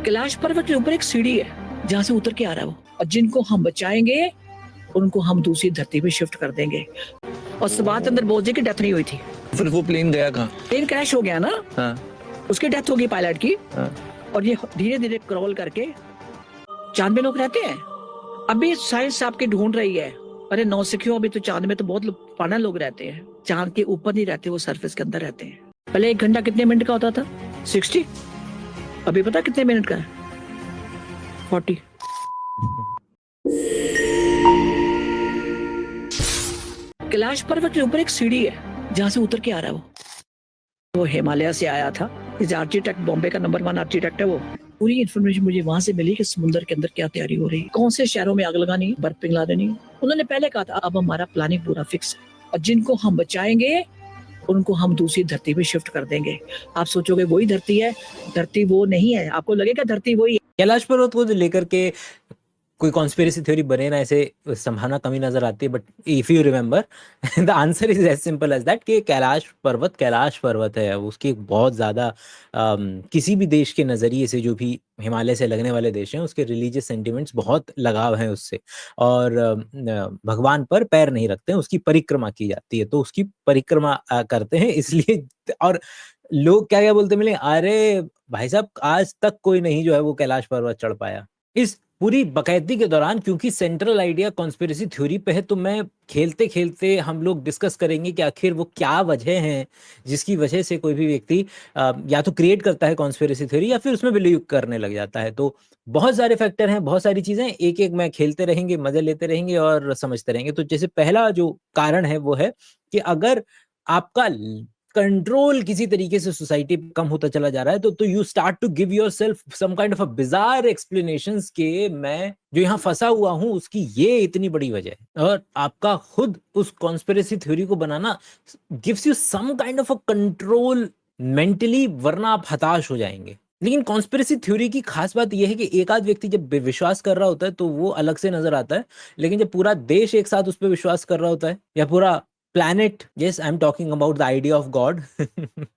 कैलाश पर्वत के ऊपर एक सीढ़ी है जहाँ से उतर के आ रहा है वो, और जिनको हम बचाएंगे उनको हम दूसरी धरती पे शिफ्ट कर देंगे। और बात अंदर बोल की डेथ नहीं हुई थी। फिर वो प्लेन गया कहाँ? प्लेन क्रैश हो गया ना। हाँ। उसकी डेथ होगी पायलट की। हाँ। और ये धीरे धीरे क्रॉल करके चांद में लोग रहते हैं। अभी साइंस आपके ढूंढ रही है। अरे नौसिखियों, अभी तो चांद में तो बहुत पाना लोग रहते हैं। चांद के ऊपर नहीं रहते, वो सरफेस के अंदर रहते हैं। पहले 1 घंटा कितने मिनट का होता था? 60। अभी पता कितने मिनट का है? 40। कैलाश पर्वत के ऊपर एक सीढ़ी है जहाँ से उतर के आ रहा है वो हिमालय से आया था। इस आर्किटेक्ट, बॉम्बे का नंबर 1 आर्किटेक्ट है वो। पूरी इन्फॉर्मेशन मुझे वहां से मिली कि समुद्र के अंदर क्या तैयारी हो रही है, कौन से शहरों में आग लगानी, बर्फ पिघला देनी। उन्होंने पहले कहा था अब हमारा प्लानिंग पूरा फिक्स है और जिनको हम बचाएंगे उनको हम दूसरी धरती पे शिफ्ट कर देंगे। आप सोचोगे वही धरती है, धरती वो नहीं है। आपको लगेगा धरती वही है। कैलाश पर्वत को लेकर के कोई कॉन्स्पिरेसी थ्योरी बने ना, ऐसे संभावना कमी नजर आती है। But if you remember the answer is as simple as that कि कैलाश पर्वत है। उसकी बहुत ज़्यादा किसी भी देश के नज़रिए से, जो भी हिमालय से लगने वाले देश हैं, उसके रिलीजियस सेंटिमेंट्स बहुत लगाव हैं उससे। और भगवान पर पैर नहीं रखते हैं, उसकी परिक्रमा की जाती है। तो उसकी परिक्रमा करते हैं इसलिए। और लोग क्या क्या बोलते मिले, अरे भाई साहब आज तक कोई नहीं जो है वो कैलाश पर्वत चढ़ पाया इस पूरी बकैती के दौरान। क्योंकि सेंट्रल आइडिया कॉन्स्पिरेसी थ्योरी पे है, तो मैं खेलते खेलते हम लोग डिस्कस करेंगे कि आखिर वो क्या वजह है जिसकी वजह से कोई भी व्यक्ति या तो क्रिएट करता है कॉन्स्पिरेसी थ्योरी या फिर उसमें बिलीव करने लग जाता है। तो बहुत सारे फैक्टर हैं, बहुत सारी चीजें, एक एक मैं खेलते रहेंगे, मजे लेते रहेंगे और समझते रहेंगे। तो जैसे पहला जो कारण है वो है कि अगर आपका कंट्रोल किसी तरीके से सोसाइटी पे कम होता चला जा रहा है, तो you start to give yourself some kind of a bizarre explanations के मैं जो यहाँ फंसा हुआ हूँ उसकी ये इतनी बड़ी वजह है। और आपका खुद उस कॉन्स्पिरेसी थ्योरी को बनाना gives you some kind of a control mentally, वरना आप हताश हो जाएंगे। लेकिन कॉन्स्पिरेसी थ्योरी की खास बात यह है कि एक आध व्यक्ति जब विश्वास कर रहा होता है तो वो अलग से नजर आता है, लेकिन जब पूरा देश एक साथ उस पर विश्वास कर रहा होता है या पूरा planet, yes I am talking about the idea of God,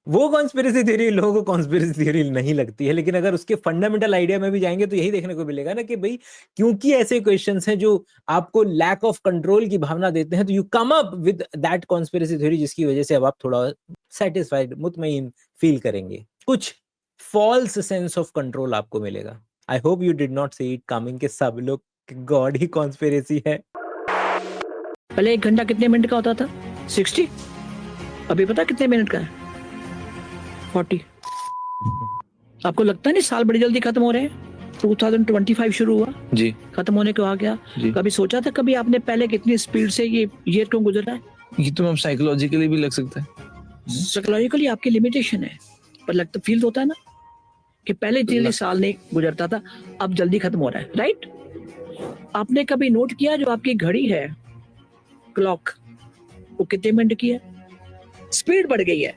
वो कॉन्स्पिरेसी थ्योरी लोगों को कॉन्स्पिरेसी थ्योरी नहीं लगती है। लेकिन अगर उसके फंडामेंटल आइडिया में भी जाएंगे तो यही देखने को मिलेगा ना कि भाई क्योंकि ऐसे क्वेश्चंस हैं जो आपको लैक ऑफ कंट्रोल की भावना देते हैं, तो you come up with that conspiracy theory, जिसकी वजह से अब आप थोड़ा सेटिस्फाइड, मुतमईन फील करेंगे। कुछ फॉल्स सेंस ऑफ कंट्रोल आपको मिलेगा। I hope you did not see it coming कि सब लोग गॉड ही कॉन्स्पिरेसी है। पहले 1 घंटा कितने मिनट का होता था? 60। अभी पता कितने मिनट का है? 40। आपको लगता नहीं साल बड़ी जल्दी खत्म हो रहे हैं? 2025 शुरू हुआ जी, खत्म होने को आ गया जी। कभी सोचा था कभी आपने पहले कितनी स्पीड से ये ईयर क्यों गुजर रहा है? ये तो मैम साइकोलॉजिकली भी लग सकता है। साइकोलॉजिकली आपकी लिमिटेशन है, पर लगता फील होता है ना कि पहले जल्दी साल नहीं गुजरता था, अब जल्दी खत्म हो रहा है, राइट? आपने कभी नोट किया जो आपकी घड़ी है, क्लॉक, वो कितने मिनट की है? स्पीड बढ़ गई है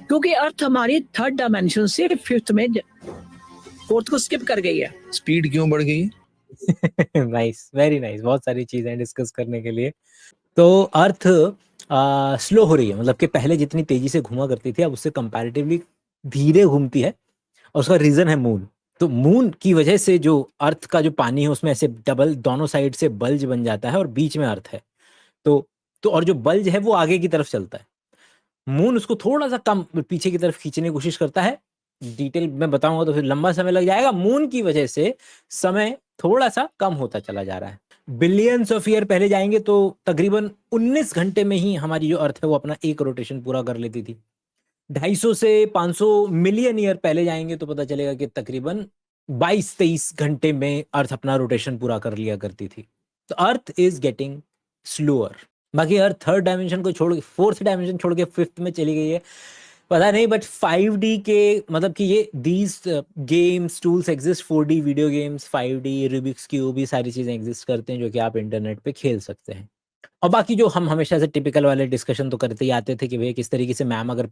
क्योंकि अर्थ हमारी 3rd डायमेंशन से 5th में 4th को स्किप कर गई है। स्पीड क्यों बढ़ गई है? Nice, very nice. बहुत सारी चीजें डिस्कस करने के लिए। तो अर्थ स्लो हो रही है, मतलब कि पहले जितनी तेजी से घूमा करती थी अब उससे कंपैरेटिवली धीरे घूमती है, और उसका रीजन है मून। तो मून की वजह से जो अर्थ का जो पानी है उसमें ऐसे डबल दोनों साइड से बल्ज बन जाता है और बीच में अर्थ है। तो और जो बल्ज है वो आगे की तरफ चलता है, मून उसको थोड़ा सा कम पीछे की तरफ खींचने की कोशिश करता है। डिटेल में बताऊंगा तो फिर लंबा समय लग जाएगा। मून की वजह से समय थोड़ा सा कम होता चला जा रहा है। बिलियंस ऑफ ईयर पहले जाएंगे तो तकरीबन 19 घंटे में ही हमारी जो अर्थ है वो अपना एक रोटेशन पूरा कर लेती थी। 250 से 500 मिलियन ईयर पहले जाएंगे तो पता चलेगा कि तकरीबन 22-23 घंटे में अर्थ अपना रोटेशन पूरा कर लिया करती थी। तो अर्थ इज गेटिंग स्लोअर। बाकी अर्थ 3rd डायमेंशन को छोड़ के 4th डायमेंशन छोड़ के 5th में चली गई है, पता नहीं। बट 5D के मतलब कि ये these games tools exist, 4D video games, 5D Rubik's cube, ये सारी चीजें एग्जिस्ट करते हैं जो कि आप इंटरनेट पे खेल सकते हैं। और बाकी जो हम हमेशा से टिपिकल वाले डिस्कशन तो करते ही आते थे कि भैया किस तरीके से मैम अगर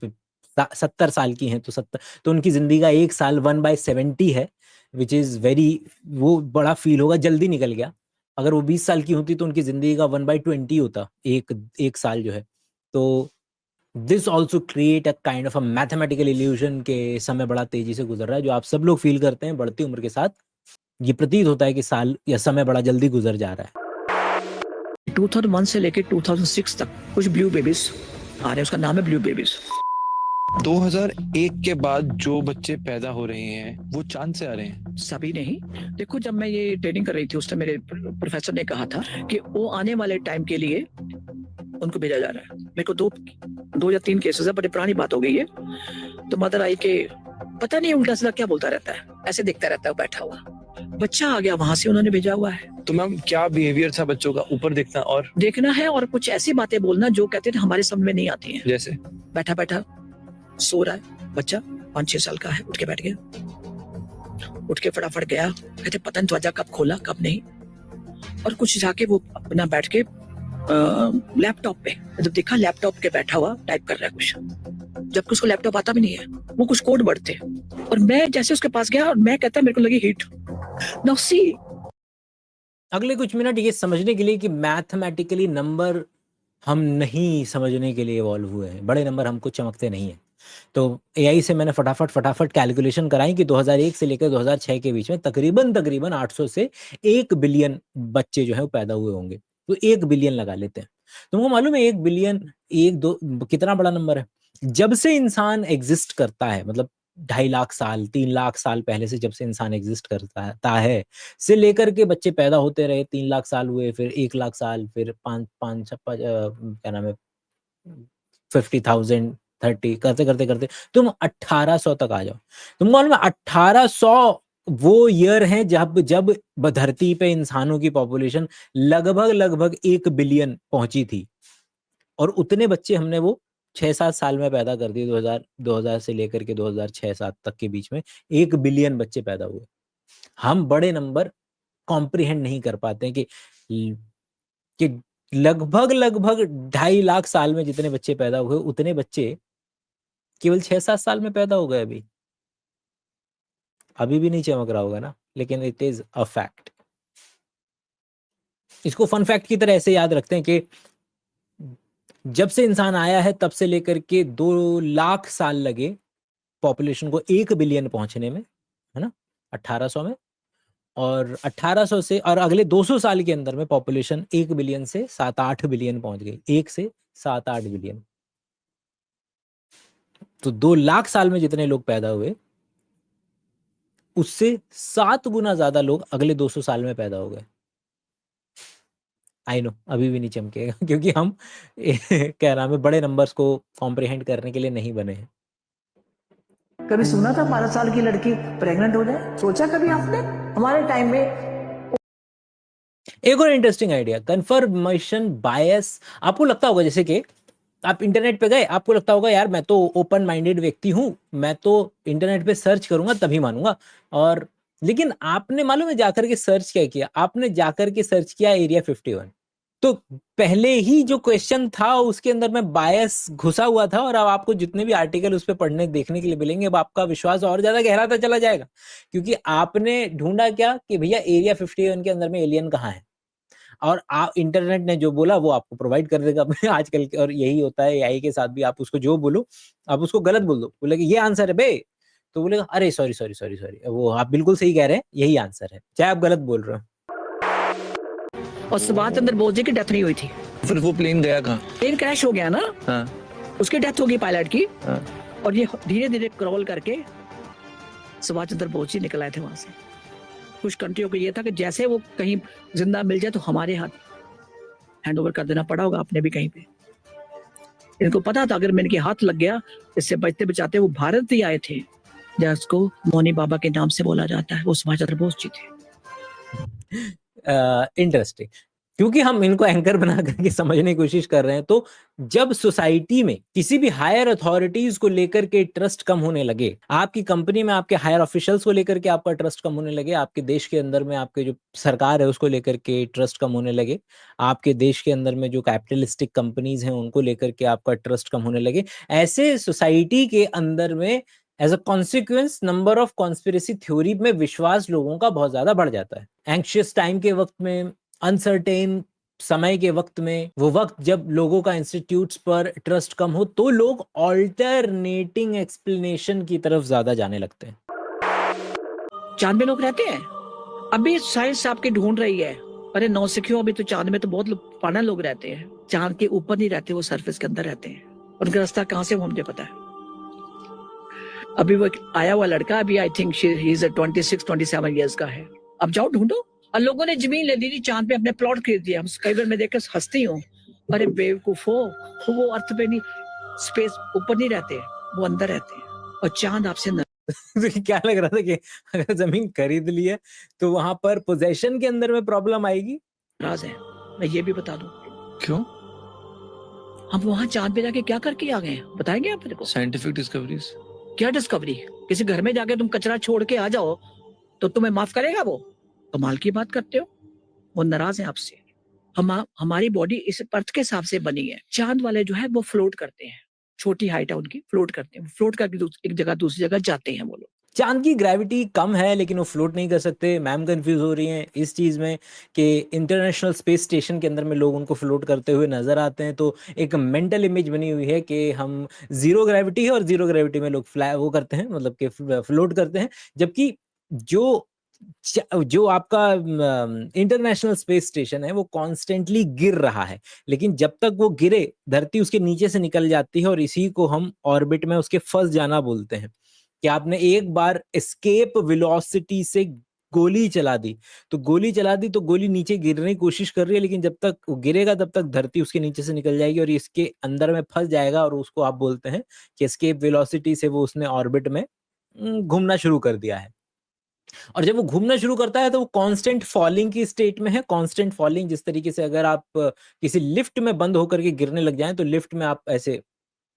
70 साल की हैं तो उनकी जिंदगी का 1 साल 1/70 है, विच इज वेरी, वो बड़ा फील होगा, जल्दी निकल गया। अगर वो 20 साल की होती तो उनकी जिंदगी का 1/20 होता, एक साल जो है। तो this also create a kind of a mathematical illusion के समय बड़ा तेजी से गुजर रहा है, जो आप सब लोग फील करते हैं बढ़ती उम्र के साथ। ये प्रतीत होता है कि साल या समय बड़ा जल्दी गुजर जा रहा है। 2001 से लेके 2006 तक कुछ ब्लू बेबीज आ रहे हैं, उसका नाम है ब्लू बेबीज। 2001 के बाद जो बच्चे पैदा हो रहे हैं वो चांद से आ रहे हैं। सभी नहीं, देखो जब मैं ये ट्रेनिंग कर रही थी उस टाइम मेरे प्रोफेसर ने कहा था कि वो आने वाले टाइम के लिए उनको भेजा जा रहा है। मेरे को दो या तीन केसेस है, बड़ी पुरानी बात हो गई है। तो मदर आई के पता नहीं उल्टा सीधा क्या बोलता रहता है, ऐसे देखता रहता है बैठा हुआ। बच्चा आ गया, वहां से उन्होंने भेजा हुआ है। तो मैम क्या बिहेवियर था बच्चों का, ऊपर देखना और देखना है और कुछ ऐसी बातें बोलना जो कहते थे हमारे समझ में नहीं आती हैं। जैसे बैठा बैठा सो रहा है बच्चा, 5-6 साल का है, उठ के बैठ गया, उठ के फटाफट गया, कहते पता नहीं ध्वजा कब खोला कब नहीं। और कुछ जाके वो अपना बैठ के लैपटॉप पे जब देखा लैपटॉप के बैठा हुआ टाइप कर रहा है कुछ, जबकि उसको लैपटॉप आता भी नहीं है, वो कुछ कोड वर्ड थे। और मैं जैसे उसके पास गया और मैं कहता मेरे को लगी हिट। नाउ सी अगले कुछ मिनट ये समझने के लिए कि मैथमेटिकली नंबर हम नहीं समझने के लिए इवॉल्व हुए हैं, बड़े नंबर हमको चमकते नहीं हैं। तो एआई से मैंने फटाफट कैलकुलेशन कराई कि 2001 से लेकर 2006 के बीच में तकरीबन 800 से 1 बिलियन बच्चे जो है वो पैदा हुए होंगे। तो 1 बिलियन लगा लेते हैं। तुमको मालूम है 1 बिलियन एक दो कितना बड़ा नंबर है? जब से इंसान एग्जिस्ट करता है, मतलब 2.5 लाख साल 3 लाख साल पहले से जब से इंसान एग्जिस्ट करता है से लेकर के बच्चे पैदा होते रहे, 3 लाख साल हुए, फिर 1 लाख साल, फिर 5 क्या नाम है 50,000 30 करते तुम 1800 तक आ जाओ। तुमको मालूम है 1800 वो ईयर है जब जब धरती पे इंसानों की पॉपुलेशन लगभग 1 बिलियन पहुंची थी, और उतने बच्चे हमने वो 6-7 साल में पैदा कर दिए। 2000 से लेकर के 2006-7 तक के बीच में 1 बिलियन बच्चे पैदा हुए। हम बड़े नंबर कॉम्प्रिहेंड नहीं कर पाते हैं कि लगभग 2.5 लाख साल में जितने बच्चे पैदा हुए उतने बच्चे केवल 6-7 साल में पैदा हो गए। अभी भी नहीं चमक रहा होगा ना, लेकिन इट इज अ फैक्ट। इसको फन फैक्ट की तरह ऐसे याद रखते हैं कि जब से इंसान आया है तब से लेकर के 2 लाख साल लगे पॉपुलेशन को 1 बिलियन पहुंचने में, है ना, 1800 में। और 1800 से और अगले 200 साल के अंदर में पॉपुलेशन 1 बिलियन से 7-8 बिलियन पहुंच गई, 1 से 7-8 बिलियन। तो 2 लाख साल में जितने लोग पैदा हुए उससे 7 गुना ज्यादा लोग अगले 200 साल में पैदा हो गए। आई नो अभी भी नहीं चमकेगा क्योंकि हम क्या नाम है बड़े नंबर्स को कॉम्प्रिहेंड करने के लिए नहीं बने हैं। कभी सुना था 12 साल की लड़की प्रेग्नेंट हो जाए? सोचा कभी आपने? हमारे टाइम में एक और इंटरेस्टिंग आइडिया, कंफर्मेशन बायस। आपको लगता होगा जैसे कि आप इंटरनेट पे गए, आपको लगता होगा यार मैं तो ओपन माइंडेड व्यक्ति हूं, मैं तो इंटरनेट पे सर्च करूंगा तभी मानूंगा। और लेकिन आपने मालूम है जाकर के सर्च क्या किया? आपने जाकर के सर्च किया एरिया 51। तो पहले ही जो क्वेश्चन था उसके अंदर में बायस घुसा हुआ था, और अब आपको जितने भी आर्टिकल उस पर पढ़ने देखने के लिए मिलेंगे अब आपका विश्वास और ज्यादा गहराता चला जाएगा, क्योंकि आपने ढूंढा क्या कि भैया एरिया 51 के अंदर में एलियन कहाँ है, और आप इंटरनेट ने जो बोला वो आपको प्रोवाइड कर देगा आजकल के। और यही होता है एआई के साथ भी, आप उसको जो बोलो आप उसको गलत बोल दो, बोले कि ये आंसर है बे, तो बोलेगा अरे सॉरी वो आप बिल्कुल सही कह रहे हैं, यही आंसर है, चाहे आप गलत बोल रहे हो। और सुभाष चंद्र बोस जी की डेथ नहीं हुई थी। फिर वो प्लेन गया कहाँ? प्लेन क्रैश हो गया ना, हाँ उसकी डेथ होगी पायलट की। हाँ। और ये धीरे धीरे क्रॉल करके सुभाष चंद्र बोस जी निकल आए थे वहां से। कुछ कंट्रियों को ये था कि जैसे वो कहीं जिंदा मिल जाए तो हमारे हाथ हैंड ओवर कर देना पड़ा होगा आपने भी कहीं पे। इनको पता था अगर इनके हाथ लग गया इससे बचते बचाते वो भारत ही आए थे, जिसको मौनी बाबा के नाम से बोला जाता है, वो सुभाष चंद्र बोस जी थे। इंटरेस्टिंग, क्योंकि हम इनको एंकर बना करके समझने की कोशिश कर रहे हैं। तो जब सोसाइटी में किसी भी हायर अथॉरिटीज को लेकर के ट्रस्ट कम होने लगे, आपकी कंपनी में आपके हायर ऑफिशियल्स को लेकर के आपका ट्रस्ट कम होने लगे, आपके देश के अंदर में आपके जो सरकार है उसको लेकर के ट्रस्ट कम होने लगे, आपके देश के अंदर में जो कैपिटलिस्टिक कंपनीज हैं उनको लेकर के आपका ट्रस्ट कम होने लगे, ऐसे सोसाइटी के अंदर में as a consequence number of conspiracy theory में विश्वास लोगों का बहुत ज्यादा बढ़ जाता है। एंग्शियस टाइम के वक्त में, अनसर्टेन समय के वक्त में, वो वक्त जब लोगों का इंस्टीट्यूट्स पर ट्रस्ट कम हो, तो लोग ऑल्टरनेटिंग एक्सप्लेनेशन की तरफ ज्यादा जाने लगते हैं। चांद में लोग रहते हैं, अभी साइंस आपकी ढूंढ रही है। अरे नौसिखियों, अभी तो चांद में तो बहुत पाना लोग रहते हैं, चांद के ऊपर नहीं रहते, वो सरफेस के अंदर रहते हैं। उनका रास्ता कहाँ से वो मुझे पता है। अभी वो एक आया हुआ लड़का, अभी I think he is 26-27 years का है। अब जाओ ढूंढो। और लोगों ने जमीन ले ली थी चांद पे, अपने प्लॉट खरीद दिया। कई बार मैं देखकर हंसती हूँ, अरे बेवकूफो, वो अर्थ पे नहीं, स्पेस ऊपर नहीं रहते, वो अंदर रहते हैं। और चांद आपसे तो क्या लग रहा था कि अगर जमीन खरीद ली है तो वहां पर पोजेशन के अंदर में प्रॉब्लम आएगी? नाराज है। मैं ये भी बता दूं, क्यों? हम वहां चांद पे जाके क्या करके आ गए हैं, बताएंगे आप मेरे को? Scientific discoveries. क्या डिस्कवरी? किसी घर में जाके तुम कचरा छोड़ के आ जाओ तो तुम्हें माफ करेगा वो? कमाल की बात करते हो। वो नाराज है आपसे। हमारी बॉडी इस अर्थ के हिसाब से बनी है। चांद वाले जो है वो फ्लोट करते हैं, छोटी हाइट है उनकी, फ्लोट करते हैं। फ्लोट करके एक जगह दूसरी जगह जाते हैं वो लोग। चांद की ग्रेविटी कम है लेकिन वो फ्लोट नहीं कर सकते। मैम कंफ्यूज हो रही हैं इस चीज़ में कि इंटरनेशनल स्पेस स्टेशन के अंदर में लोग उनको फ्लोट करते हुए नजर आते हैं, तो एक मेंटल इमेज बनी हुई है कि हम जीरो ग्रेविटी है और जीरो ग्रेविटी में लोग फ्लाई वो करते हैं, मतलब कि फ्लोट करते हैं। जबकि जो आपका इंटरनेशनल स्पेस स्टेशन है वो कॉन्स्टेंटली गिर रहा है, लेकिन जब तक वो गिरे धरती उसके नीचे से निकल जाती है, और इसी को हम ऑर्बिट में उसके फंस जाना बोलते हैं। कि आपने एक बार एस्केप वेलोसिटी से गोली चला दी तो गोली नीचे गिरने की कोशिश कर रही है, लेकिन जब तक वो गिरेगा तब तक धरती उसके नीचे से निकल जाएगी और इसके अंदर में फंस जाएगा, और उसको आप बोलते हैं कि एस्केप वेलोसिटी से वो उसने ऑर्बिट में घूमना शुरू कर दिया है। और जब वो घूमना शुरू करता है तो वो कांस्टेंट फॉलिंग की स्टेट में है। कांस्टेंट फॉलिंग जिस तरीके से अगर आप किसी लिफ्ट में बंद होकर के गिरने लग जाएं तो लिफ्ट में आप ऐसे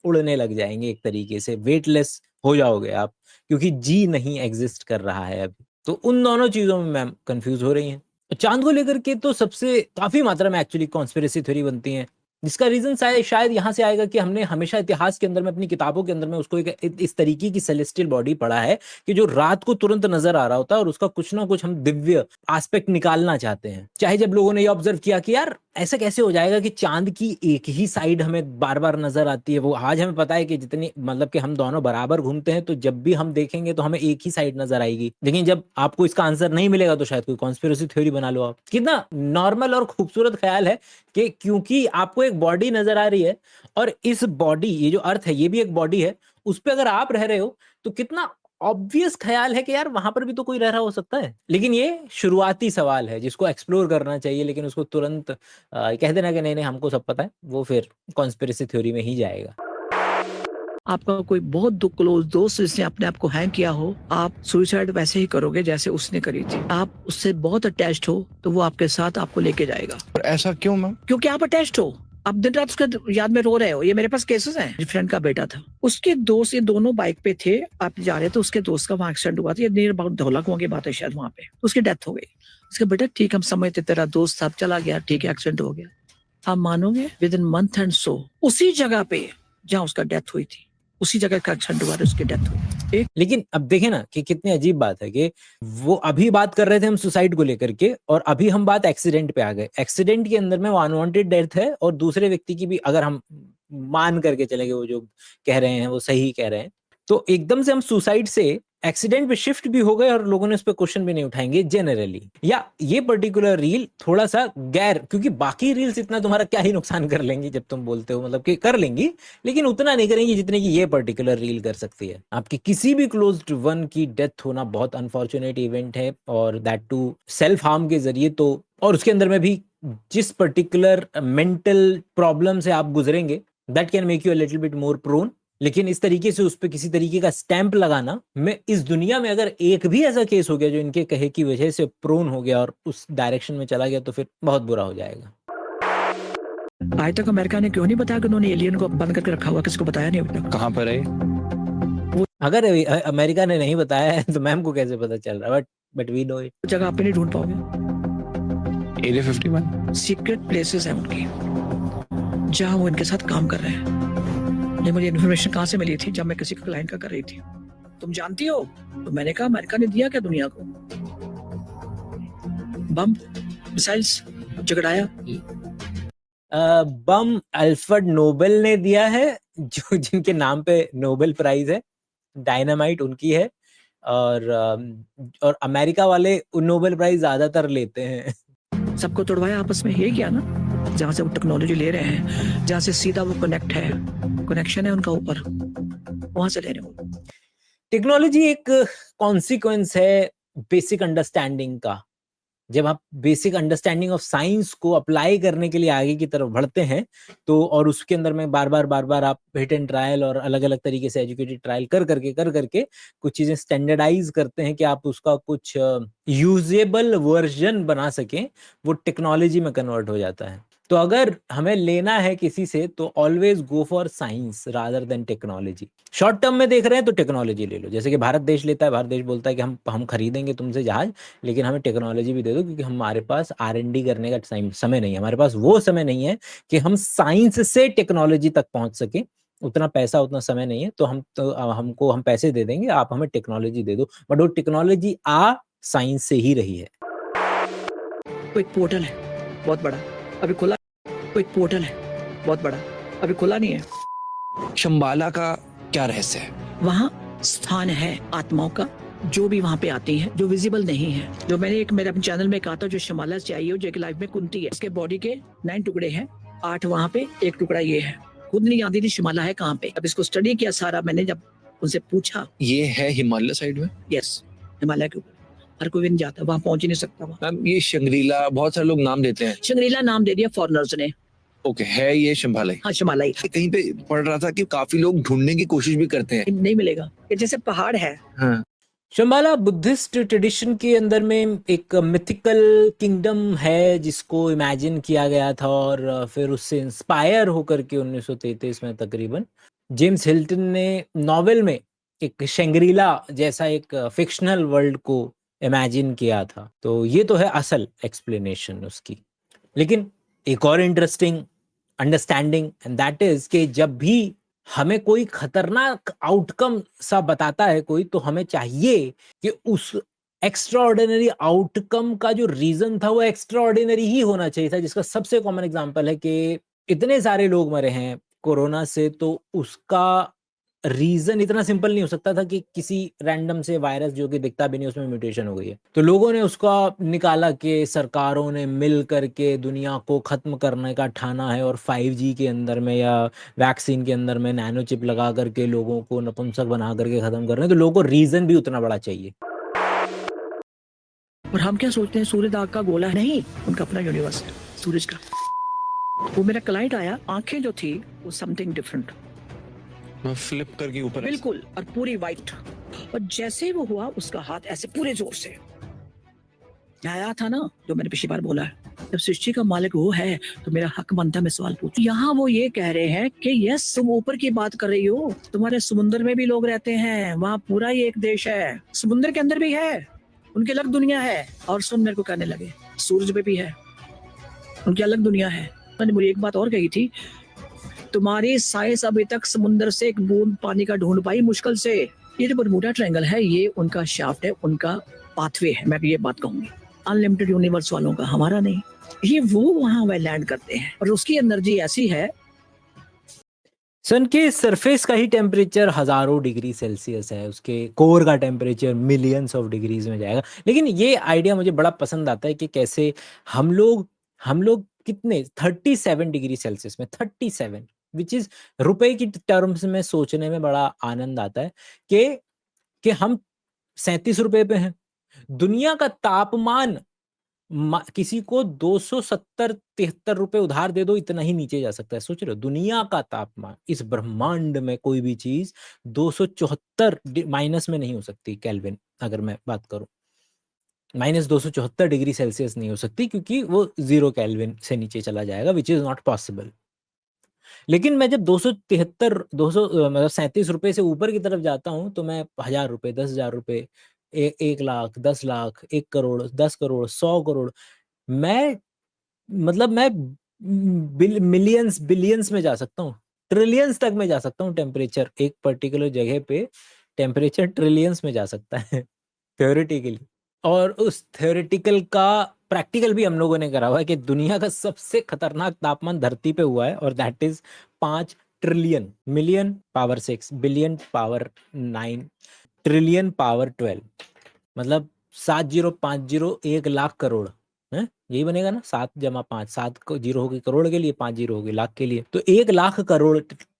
उड़ने लग जाएंगे, एक तरीके से वेटलेस हो जाओगे आप, क्योंकि जी नहीं एग्जिस्ट कर रहा है अभी। तो उन दोनों चीजों में मैम कंफ्यूज हो रही हैं। चांद को लेकर के तो सबसे काफी मात्रा में एक्चुअली कॉन्स्पिरेसी थ्योरी बनती है, जिसका रीजन शायद यहाँ से आएगा कि हमने हमेशा इतिहास के अंदर में अपनी किताबों के अंदर में उसको एक इस तरीके की सेलेस्टियल बॉडी पढ़ा है कि जो रात को तुरंत नजर आ रहा होता है, और उसका कुछ ना कुछ हम दिव्य एस्पेक्ट निकालना चाहते हैं। चाहे जब लोगों ने ये ऑब्जर्व किया कि यार ऐसा कैसे हो जाएगा कि चांद की एक ही साइड हमें बार बार नजर आती है। वो आज हमें पता है कि जितनी मतलब कि हम दोनों बराबर घूमते हैं, तो जब भी हम देखेंगे तो हमें एक ही साइड नजर आएगी। लेकिन जब आपको इसका आंसर नहीं मिलेगा तो शायद कोई कॉन्स्पिरेसी थ्योरी बना लो आप। कितना नॉर्मल और खूबसूरत ख्याल है कि क्योंकि आपको एक बॉडी नजर आ रही है, और इस बॉडी, ये जो अर्थ है ये भी एक बॉडी है, उस पर अगर आप रह रहे हो तो कितना ऑब्वियस ख्याल है कि यार वहां पर भी तो कोई रह रहा हो सकता है। लेकिन ये शुरुआती सवाल है जिसको एक्सप्लोर करना चाहिए, लेकिन उसको तुरंत कह देना कि नहीं नहीं हमको सब पता है, वो फिर कॉन्स्पिरेसी थ्योरी में ही जाएगा। आपका कोई बहुत क्लोज दोस्त जिसने अपने आप को हैंग किया हो, आप सुसाइड वैसे ही करोगे जैसे उसने करी थी। आप उससे बहुत अटैच्ड हो तो वो आपके साथ आपको लेके जाएगा। पर ऐसा क्यों मैम? क्योंकि आप अटैच्ड हो, आप दिन रात उसके याद में रो रहे हो। ये मेरे पास केसेस हैं। मेरे फ्रेंड का बेटा था, उसके दोस्त, ये दोनों बाइक पे थे, आप जा रहे थे, उसके दोस्त का वहां एक्सीडेंट हुआ था। ये नियर अबाउट धौलाकुआं की बात है शायद, वहां पे उसकी डेथ हो गई। उसका बेटा, ठीक हम समझते तेरा दोस्त साहब चला गया, ठीक है एक्सीडेंट हो गया। आप मानोगे with in month and so उसी जगह पे जहाँ उसका डेथ हुई थी, उसी जगह का एक्सीडेंट हुआ था, उसकी डेथ हुई। लेकिन अब देखें ना कि कितनी अजीब बात है कि वो अभी बात कर रहे थे हम सुसाइड को लेकर के, और अभी हम बात एक्सीडेंट पे आ गए। एक्सीडेंट के अंदर में वो अनवांटेड डेथ है, और दूसरे व्यक्ति की भी अगर हम मान करके चलेंगे वो जो कह रहे हैं वो सही कह रहे हैं, तो एकदम से हम सुसाइड से एक्सीडेंट पे शिफ्ट भी हो गए और लोगों ने उस पर क्वेश्चन भी नहीं उठाएंगे जनरली। या ये पर्टिकुलर रील थोड़ा सा गैर, क्योंकि बाकी रील्स इतना तुम्हारा क्या ही नुकसान कर लेंगी जब तुम बोलते हो, मतलब कि कर लेंगी लेकिन उतना नहीं करेंगी जितने की ये पर्टिकुलर रील कर सकती है। आपकी किसी भी क्लोज्ड वन की डेथ होना बहुत अनफॉर्चुनेट इवेंट है, और दैट टू सेल्फ हार्म के जरिए। तो और उसके अंदर में भी जिस पर्टिकुलर मेंटल प्रॉब्लम से आप गुजरेंगे, that can make you a little bit more prone. लेकिन इस तरीके से उस पर किसी तरीके का स्टैंप लगाना, मैं इस दुनिया में अगर एक भी ऐसा केस हो गया जो इनके कहे की वजह से प्रोन हो गया और उस डायरेक्शन में चला गया, तो फिर बहुत बुरा हो जाएगा। आज तक अमेरिका ने क्यों नहीं बताया कि उन्होंने एलियन को बंद करके रखा हुआ? किसको बताया नहीं अभी तक? कहाँ पर है? अगर अमेरिका ने नहीं बताया है तो मैम को कैसे पता चल रहा है? But we know it. जगह आप नहीं ढूंढ पाओगे। एरिया 51 सीक्रेट प्लेसेस हैं उनकी जहां वो इनके साथ काम कर रहे हैं। ये मुझे इन्फॉर्मेशन कहाँ से मिली थी? जब मैं किसी क्लाइंट का कर रही थी। तुम जानती हो? तो मैंने कहा अमेरिका ने दिया क्या दुनिया को? बम, मिसाइल्स, झगड़ाया, बम अल्फ्रेड नोबेल ने दिया है, जो जिनके नाम पे नोबेल प्राइज है। डायनामाइट उनकी है, और अमेरिका वाले नोबेल प्राइज ज्यादातर लेते हैं। सबको तोड़वाया आपस में, ये किया ना, जहाँ से वो टेक्नोलॉजी ले रहे हैं, जहाँ से सीधा वो कनेक्शन है उनका ऊपर, वहां से ले रहे हो। टेक्नोलॉजी एक कॉन्सिक्वेंस है बेसिक अंडरस्टैंडिंग का। जब आप बेसिक अंडरस्टैंडिंग ऑफ साइंस को अप्लाई करने के लिए आगे की तरफ बढ़ते हैं, तो और उसके अंदर में बार बार आप हिट एंड ट्रायल और अलग अलग तरीके से एजुकेटेड ट्रायल कर करके कुछ चीजें स्टैंडर्डाइज करते हैं कि आप उसका कुछ यूजेबल वर्जन बना सकें, वो टेक्नोलॉजी में कन्वर्ट हो जाता है। तो अगर हमें लेना है किसी से, तो always go for science rather than technology. Short term में देख रहे हैं तो टेक्नोलॉजी ले लो, जैसे कि भारत देश लेता है, भारत देश बोलता है कि हम खरीदेंगे तुमसे जहाज, लेकिन हमें टेक्नोलॉजी भी दे दो, क्योंकि हमारे पास R&D करने का समय नहीं है, हमारे पास वो समय नहीं है कि हम साइंस से टेक्नोलॉजी तक पहुंच सके। उतना पैसा, उतना समय नहीं है, तो हम पैसे दे देंगे, आप हमें टेक्नोलॉजी दे दो, बट वो टेक्नोलॉजी साइंस से ही रही है। तो एक पोर्टल है बहुत बड़ा, अभी खुला, तो एक पोर्टल है बहुत बड़ा, अभी खुला नहीं है। शंबाला का क्या रहस्य है? वहाँ स्थान है आत्माओं का, जो भी वहाँ पे आती है, जो विजिबल नहीं है। जो मैंने मेरे अपने चैनल में कहा था, जो शमाला चाहिए हो, जो एक लाइफ में कुंती है, इसके बॉडी के 9 टुकड़े हैं, 8 वहाँ पे, 1 टुकड़ा ये है। खुद नहीं जानती थी शमाला है कहाँ पे। अब इसको स्टडी किया सारा मैंने, जब उनसे पूछा, ये है हिमालय साइड में? यस, हिमालय के ऊपर। हर कोई भी नहीं जाता, वहाँ पहुंच ही नहीं सकता। वहाँ मैम ये शंग्रीला, बहुत सारे लोग नाम देते हैं। शंग्रीला नाम दे दिया फॉरेनर्स ने। ओके, है ये शंबाला ही? हाँ, शमाला ही। कहीं पे पढ़ रहा था कि काफी लोग ढूंढने की कोशिश भी करते हैं। नहीं मिलेगा, ये जैसे पहाड़ है। हाँ। शंबाला बुद्धिस्ट ट्रेडिशन के अंदर में एक मिथिकल किंगडम है, जिसको इमेजिन किया गया था, और फिर उससे इंस्पायर होकर के 1933 में तकरीबन जेम्स हिल्टन ने नॉवेल में एक शंग्रीला जैसा एक फिक्शनल वर्ल्ड को इमेजिन किया था। तो ये तो है असल एक्सप्लेनेशन उसकी। लेकिन एक और interesting understanding, and that is कि जब भी हमें कोई खतरनाक आउटकम सा बताता है कोई, तो हमें चाहिए कि उस एक्स्ट्रा ऑर्डिनरी आउटकम का जो रीजन था वो एक्स्ट्रा ऑर्डिनरी ही होना चाहिए था। जिसका सबसे कॉमन एग्जांपल है कि इतने सारे लोग मरे हैं कोरोना से, तो उसका रीजन इतना सिंपल नहीं हो सकता था कि किसी रैंडम से वायरस जो कि दिखता भी नहीं उसमें म्यूटेशन हो गई है। तो लोगों ने उसका निकाला कि सरकारों ने मिल करके दुनिया को खत्म करने का ठाना है, और 5G के अंदर में या वैक्सीन के अंदर में नैनो चिप लगा करके लोगों को नपुंसक बना करके खत्म कर रहे हैं। तो लोगों को रीजन भी उतना बड़ा चाहिए। और हम क्या सोचते हैं, सूर्य दाग का गोला है? नहीं, उनका अपना यूनिवर्स है सूरज का। वो मेरा क्लाइंट आया, आंखें जो थी वो समथिंग डिफरेंट, फ्लिप करके ऊपर ऐसे। बिल्कुल, और पूरी वाइट। और जैसे ही वो हुआ, उसका हाथ ऐसे पूरे जोर से आया था ना, जो मैंने पिछली बार बोला है, जब सृष्टि का मालिक वो है तो मेरा हक बनता मैं सवाल पूछूं। यहाँ वो ये कह रहे हैं कि यस, तुम ऊपर की बात कर रही हो, तुम्हारे समुद्र में भी लोग रहते हैं, वहाँ पूरा ही एक देश है, समुद्र के अंदर भी है, उनकी अलग दुनिया है। और सुन, मेरे को कहने लगे सूरज पे भी है, उनकी अलग दुनिया है। मैंने मुझे एक बात और कही थी, तुम्हारी साइंस अभी तक समुद्र से एक बूंद पानी का ढूंढ पाई मुश्किल से। ये जो बरमूडा ट्रायंगल है, ये उनका शाफ्ट है, उनका पाथवे है, मैं ये बात कहूंगी, अनलिमिटेड यूनिवर्स वालों का, हमारा नहीं। ये वो वहां वे लैंड करते हैं, और उसकी एनर्जी ऐसी है। सन के सरफेस का ही टेम्परेचर हजारों डिग्री सेल्सियस है, उसके कोर का टेम्परेचर मिलियंस ऑफ डिग्रीज में जाएगा। लेकिन ये आइडिया मुझे बड़ा पसंद आता है कि कैसे हम लोग कितने 37 डिग्री सेल्सियस में, 37, विच इज रुपए की टर्म्स में सोचने में बड़ा आनंद आता है कि हम 37 रुपए पे हैं। दुनिया का तापमान किसी को 270-73 रुपए उधार दे दो, इतना ही नीचे जा सकता है। सोच रहे हो, दुनिया का तापमान, इस ब्रह्मांड में कोई भी चीज 274 माइनस में नहीं हो सकती केल्विन। अगर मैं बात करूं, -274 डिग्री सेल्सियस नहीं हो सकती, क्योंकि वो 0 केल्विन से नीचे चला जाएगा, विच इज नॉट पॉसिबल। लेकिन मैं जब 273 200 मतलब 37 रुपए से ऊपर की तरफ जाता हूं, तो मैं 1000 रुपए, 10,000 रुपए, 1 लाख, 10 लाख, 1 करोड़, 10 करोड़, 100 करोड़, मैं मतलब मैं मिलियंस बिलियंस में जा सकता हूँ, ट्रिलियंस तक में जा सकता हूँ। टेम्परेचर एक पर्टिकुलर जगह पे टेम्परेचर ट्रिलियंस में जा सकता है थ्योरेटिकली। और उस थ्योरेटिकल का प्रैक्टिकल भी हम लोगों ने करा हुआ है कि दुनिया का सबसे खतरनाक तापमान धरती पे हुआ है, और that is 5 trillion, million power 6, billion power 9, trillion power 12, मतलब 7050 1 लाख करोड़ है, यही बनेगा ना, 7 जमा 5, 7 को जीरो होगी करोड़ के लिए, 5 जीरो होगी लाख के लिए, तो 1 लाख करोड़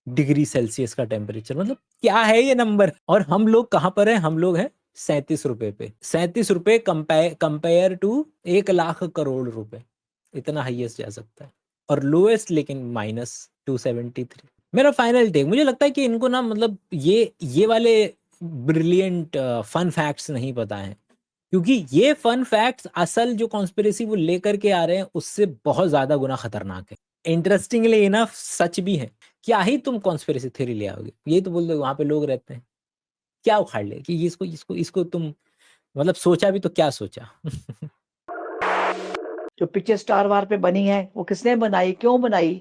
डिग्री सेल्सियस का टेम्परेचर, मतलब क्या है ये नंबर। और हम लोग कहाँ पर है, हम लोग हैं 37 रुपए पे, 37 रुपए कंपेयर टू 1 लाख करोड़ रुपए, इतना हाईएस्ट जा सकता है, और लोएस्ट लेकिन -273। मेरा फाइनल टेक, मुझे लगता है कि इनको ना, मतलब ये वाले ब्रिलियंट फन फैक्ट्स नहीं पता है, क्योंकि ये फन फैक्ट्स असल जो कॉन्स्पिरेसी वो लेकर के आ रहे हैं उससे बहुत ज्यादा गुना खतरनाक है। इंटरेस्टिंगली इनफ सच भी है। क्या ही तुम कॉन्स्पिरेसी थ्योरी ले आओगे, ये तो बोल दो वहां पे लोग रहते हैं, क्या उखाड़ ले कि इसको इसको इसको तुम, मतलब सोचा भी तो क्या सोचा। जो पिक्चर स्टार वार पे बनी है वो किसने बनाई, क्यों बनाई,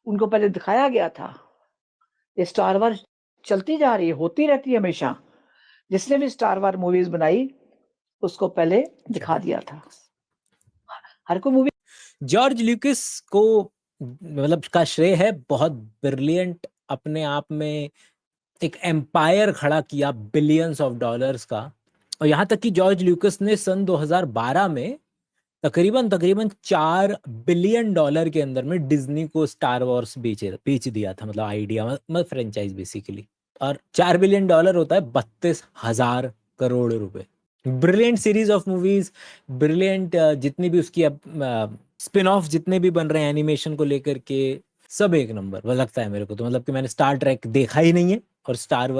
उनको पहले दिखाया गया था। ये स्टार वार चलती जा रही है, होती रहती है हमेशा। जिसने भी स्टार वार मूवीज बनाई उसको पहले दिखा दिया था। हर कोई मूवी जॉर्ज ल्यूकिस को मतलब का श्रेय है, बहुत ब्रिलियंट, अपने आप में एक एम्पायर खड़ा किया बिलियंस ऑफ डॉलर्स का। और यहाँ तक कि जॉर्ज ल्यूकस ने सन 2012 में तकरीबन 4 बिलियन डॉलर के अंदर में डिज्नी को स्टार वॉर्स बेच दिया था, मतलब आइडिया, मतलब फ्रेंचाइज बेसिकली। और 4 बिलियन डॉलर होता है 32,000 करोड़ रुपए। Brilliant series of movies, brilliant जितनी भी उसकी अब स्पिन ऑफ जितने भी बन रहे हैं एनिमेशन को लेकर के, सब एक नंबर वो लगता है मेरे को तो। मतलब कि मैंने स्टार ट्रैक देखा ही नहीं है, और स्टार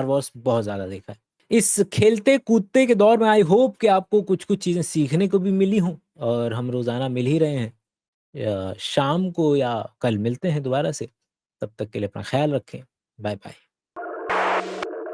वॉर्स बहुत ज्यादा देखा है। इस खेलते कूदते के दौर में आई होप कि आपको कुछ कुछ चीजें सीखने को भी मिली हों, और हम रोजाना मिल ही रहे हैं, या शाम को या कल मिलते हैं दोबारा से। तब तक के लिए अपना ख्याल रखें, बाय बाय।